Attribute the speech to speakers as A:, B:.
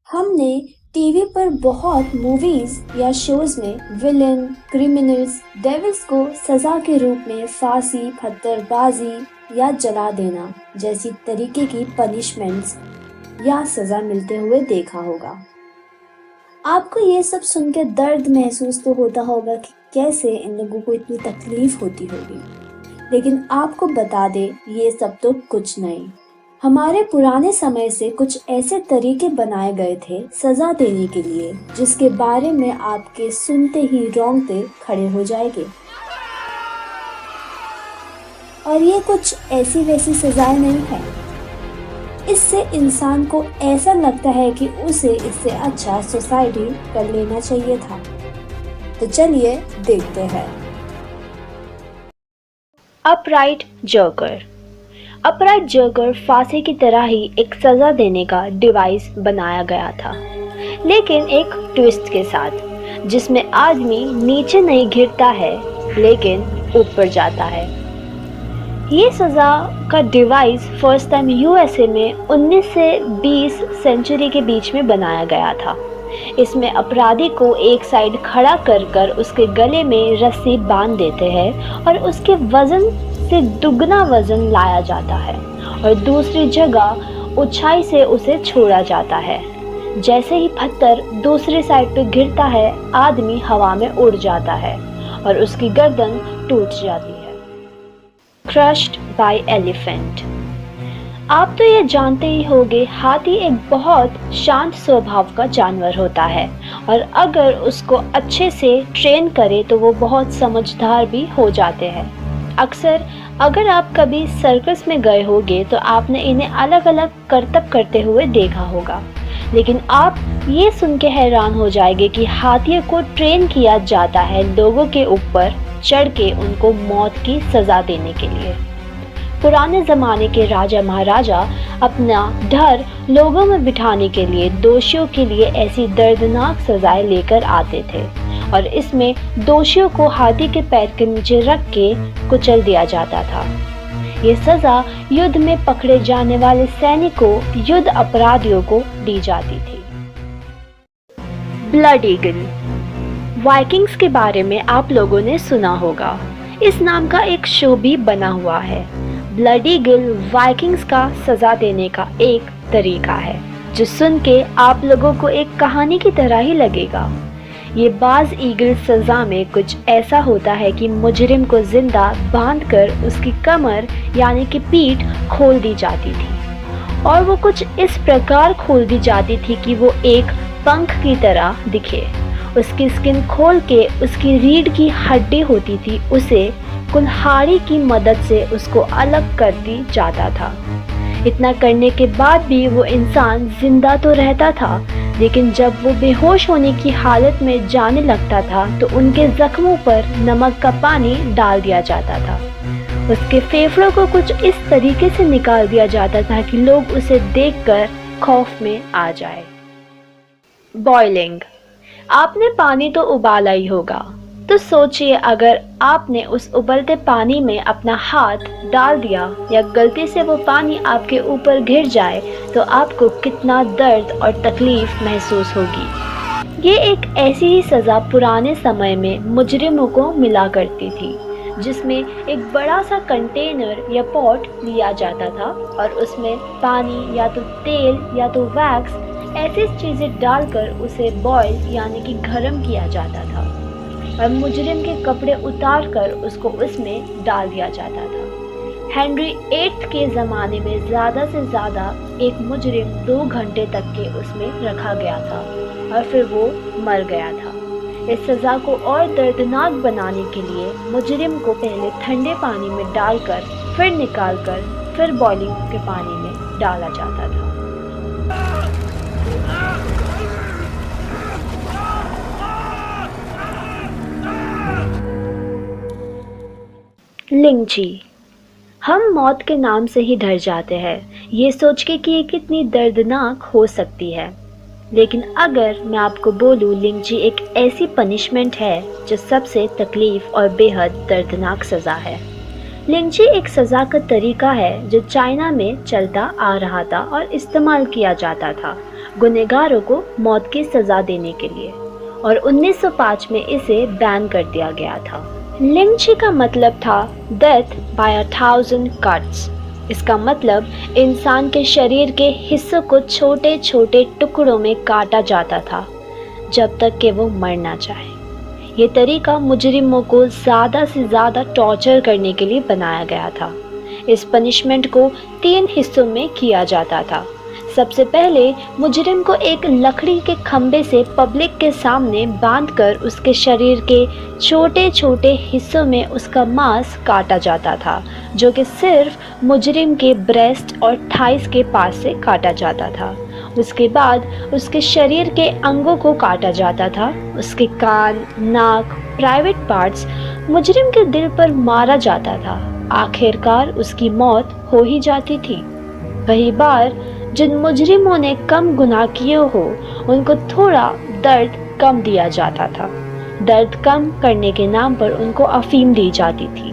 A: हमने टीवी पर बहुत मूवीज या शोज में विलेन, क्रिमिनल्स, डेविल्स को सजा के रूप में फांसी, पत्थरबाजी या जला देना जैसी तरीके की पनिशमेंट्स या सजा मिलते हुए देखा होगा। आपको ये सब सुन के दर्द महसूस तो होता होगा कि कैसे इन लोगों को इतनी तकलीफ होती होगी। लेकिन आपको बता दे, ये सब तो कुछ नहीं। हमारे पुराने समय से कुछ ऐसे तरीके बनाए गए थे सजा देने के लिए जिसके बारे में आपके सुनते ही रोंगटे खड़े हो जाएंगे। और ये कुछ ऐसी वैसी सजाएं नहीं है। इससे इंसान को ऐसा लगता है कि उसे इससे अच्छा सोसाइटी कर लेना चाहिए था। तो चलिए देखते हैं।
B: Upright jerker. अपराइट जर्कर फांसी की तरह ही एक सजा देने का डिवाइस बनाया गया था, लेकिन एक ट्विस्ट के साथ, जिसमें आदमी नीचे नहीं गिरता है लेकिन ऊपर जाता है। ये सजा का डिवाइस फर्स्ट टाइम यूएसए में 19 से 20 सेंचुरी के बीच में बनाया गया था। इसमें अपराधी को एक साइड खड़ा कर उसके गले में रस्सी बांध देते हैं और उसके वजन से दुगना वजन लाया जाता है और दूसरी जगह ऊंचाई से उसे छोड़ा जाता है। जैसे ही पत्थर दूसरी साइड पे गिरता है, आदमी हवा में उड़ जाता है और उसकी गर्दन टूट जाती है। Crushed bye elephant. आप तो ये जानते ही होंगे, हाथी एक बहुत शांत स्वभाव का जानवर होता है और अगर उसको अच्छे से ट्रेन करे तो वो बहुत समझदार भी हो जाते हैं। अक्सर अगर आप कभी सर्कस में गए होंगे तो आपने इन्हें अलग अलग करतब करते हुए देखा होगा, लेकिन आप ये सुन के हैरान हो जाएंगे कि हाथियों को ट्रेन किया जाता है लोगों के ऊपर चढ़ के उनको मौत की सजा देने के लिए। पुराने ज़माने के राजा महाराजा अपना डर लोगों में बिठाने के लिए दोषियों के लिए ऐसी दर्दनाक सजाएं लेकर आते थे और इसमें दोषियों को हाथी के पैर के नीचे रख के कुचल दिया जाता था। ये सजा युद्ध में पकड़े जाने वाले सैनिकों, युद्ध अपराधियों को दी जाती थी। Blood eagle. वाइकिंग्स के बारे में आप लोगों ने सुना होगा। इस नाम का एक शो भी बना हुआ है। ब्लड ईगल वाइकिंग्स का सजा देने का एक तरीका है जो सुन के आप लोगों को एक कहानी की तरह ही लगेगा। ये बाज ईगल सजा में कुछ ऐसा होता है कि मुजरिम को जिंदा बांधकर उसकी कमर यानी कि पीठ खोल दी जाती थी और वो कुछ इस प्रकार खोल दी जाती थी कि वो एक पंख की तरह दिखे। उसकी स्किन खोल के उसकी रीढ़ की हड्डी होती थी, उसे कुल्हाड़ी की मदद से उसको अलग कर दी जाता था। इतना करने के बाद भी वो इंसान जिंदा तो रहता था, लेकिन जब वो बेहोश होने की हालत में जाने लगता था तो उनके जख्मों पर नमक का पानी डाल दिया जाता था। उसके फेफड़ों को कुछ इस तरीके से निकाल दिया जाता था कि लोग उसे देखकर खौफ में आ जाए। बॉइलिंग। आपने पानी तो उबाला ही होगा, तो सोचिए अगर आपने उस उबलते पानी में अपना हाथ डाल दिया या गलती से वो पानी आपके ऊपर गिर जाए तो आपको कितना दर्द और तकलीफ महसूस होगी। ये एक ऐसी ही सज़ा पुराने समय में मुजरिमों को मिला करती थी, जिसमें एक बड़ा सा कंटेनर या पॉट लिया जाता था और उसमें पानी या तो तेल या तो वैक्स ऐसी चीज़ें डालकर उसे बॉयल यानी कि गर्म किया जाता था और मुजरिम के कपड़े उतार कर उसको उसमें डाल दिया जाता था। हेनरी VIII के ज़माने में ज़्यादा से ज़्यादा एक मुजरिम 2 घंटे तक के उसमें रखा गया था और फिर वो मर गया था। इस सज़ा को और दर्दनाक बनाने के लिए मुजरिम को पहले ठंडे पानी में डालकर फिर निकालकर फिर बॉइलिंग के पानी में डाला जाता था। लिंची। हम मौत के नाम से ही डर जाते हैं, ये सोच के कि ये कितनी दर्दनाक हो सकती है, लेकिन अगर मैं आपको बोलूँ लिंची एक ऐसी पनिशमेंट है जो सबसे तकलीफ और बेहद दर्दनाक सज़ा है। लिंची एक सज़ा का तरीका है जो चाइना में चलता आ रहा था और इस्तेमाल किया जाता था गुनहगारों को मौत की सज़ा देने के लिए, और 1905 में इसे बैन कर दिया गया था। लिंची का मतलब था डेथ बाय 1000 कट्स। इसका मतलब इंसान के शरीर के हिस्सों को छोटे छोटे टुकड़ों में काटा जाता था जब तक कि वो मर ना जाए। ये तरीका मुजरिमों को ज़्यादा से ज़्यादा टॉर्चर करने के लिए बनाया गया था। इस पनिशमेंट को 3 हिस्सों में किया जाता था। सबसे पहले मुजरिम को एक लकड़ी के खंभे से पब्लिक के सामने बांधकर उसके शरीर के छोटे छोटे हिस्सों में उसका मांस काटा जाता था, जो कि सिर्फ मुजरिम के ब्रेस्ट और थाइस के पास से काटा जाता था। उसके बाद उसके शरीर के अंगों को काटा जाता था, उसके कान, नाक, प्राइवेट पार्ट्स, मुजरिम के दिल पर मारा जाता था। आखिरकार उसकी मौत हो ही जाती थी। वही बार जिन मुजरिमों ने कम गुनाह किए हो उनको थोड़ा दर्द कम दिया जाता था। दर्द कम करने के नाम पर उनको अफीम दी जाती थी।